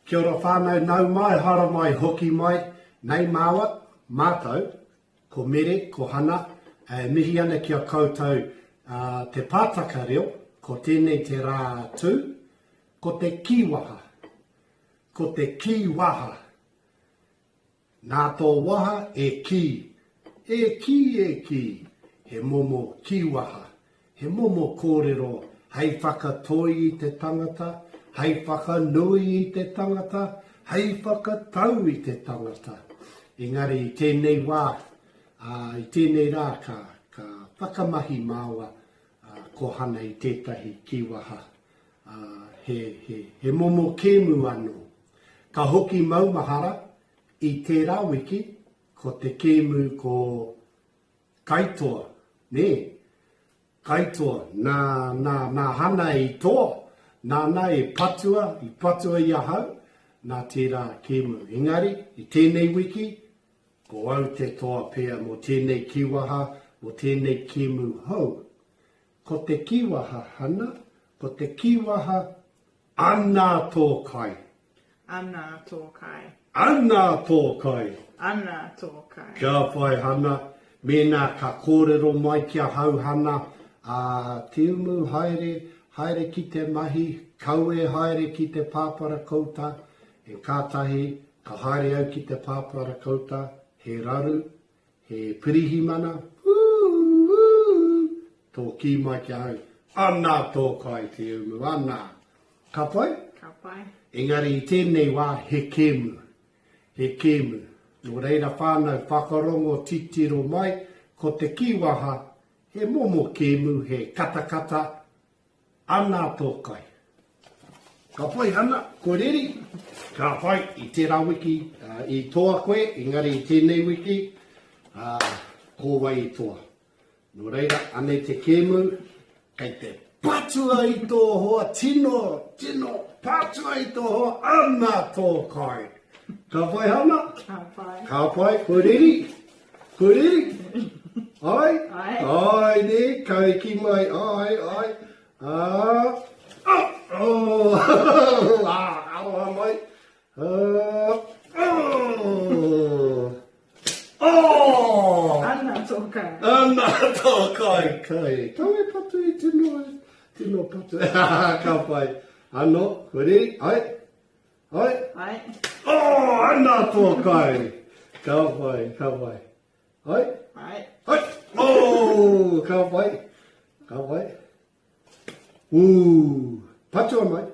Kia ora whānau nau mai, hara mai, hoki mai, nei māua, mātou, ko mere, ko hana, mihi ana kia koutou te Pataka Reo, ko tēnei te rā tū, ko te Kiwaha, ko te Kïwaha. Nā tō waha e ki, he momo Kïwaha, he momo kōrero, hei whakatoi i te tangata, hei whakanui i te tangata, hei whakatau i te tangata. Engari, i tēnei wā, i tēnei rā ka whakamahi māua ko hana i tētahi Kïwaha. He momo kēmu anō. Ka hoki maumahara i tērā wiki, ko te kēmu ko kaitoa, ne? Kaitoa, nā hana i toa, nā e patua, i ahau, nā tērā kēmu. Engari, i tēnei wiki, ko au te toa pēr mo tēnei Kïwaha, mo tēnei kēmu hau. Ko te Kïwaha hana, ko te Kïwaha ana tō kai. Ana tō kai. Ana tō kai. Ana tō kai. Kia whai hana, mēnā ka kōrero mai kia hau hana, te umu haere ki te mahi, kaue haere ki te pāpara kouta, e kātahi, ka haere au ki te pāpara kouta, he raru, he pirihi mana, tō ki mai kia hau, ana tō kai te umu, ana. Ka pai? Ka pai. Engari i tēnei wā, he kēmu, he kēmu. Nō reira whānau whakarongo titiro mai, ko te Kïwaha, he momo kēmu, he katakata, ana tō kai. Ka pai hana, ko reri, ka pai i tērā wiki, i toa koe, engari i tēnei wiki, ko wai i toa. Nō reira, anei te kēmu, kei te patua i tō hoa, tino, patua i tō hoa, ana tō kai. Ka pai hana? Ka pai. Ka pai, ko reri? Ko reri? Ai? Ai. Ai, ne, kau ki mai, ai. Aroha mai. Ana tō kai. Ana tō kai. Kau e patu i tino patu. Ka pai. Ano, ko reri? Ai. Ai. Ana tō kai. Ka pai. Ai. Ai. Ka pai. Patua mai.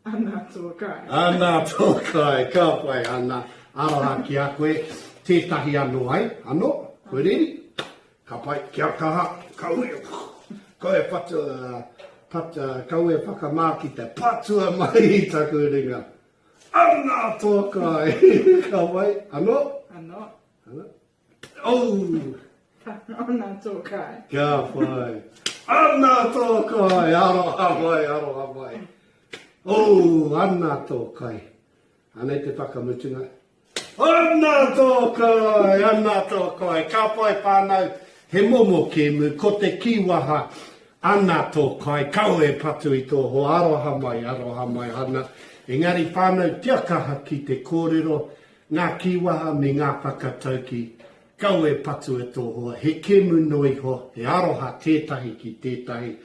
Ana tō kai. Ana tō kai. Ka pai, ana. Aroha ki a koe. Tētahi anō ai. Ano, koe reri? Ka pai, kia kaha. Kaue patua. Kaue whakamāki te patua mai i taku ringa. Ana tō kai. Ka pai, ano? Ano. Ana tō kai. Kia pai. Ana tō kai. Aroha mai. Ana tō kai. Anei te whakamutunga. Ana tō kai. Ka pai whānau. He momo kēmu, ko te Kïwaha. Ana tō kai. Kau e patu i tō ho. Aroha mai hana. Engari whānau tiakaha ki te kōrero. Ngā Kïwaha me ngā Whakataukï. Kau e patu e tō hoa, he kēmu noi ho, he aroha tētahi ki tētahi.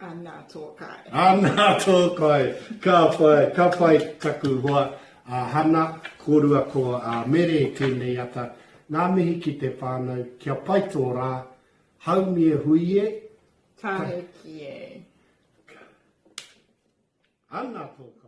Ana tō kai. Ana tō kai, ka pai taku hoa, hana, korua ko mere tēnei ata, ngā mihi ki te whānau, kia pai tō rā, haumi e hui e. Tahe ki e. Ana tō kai.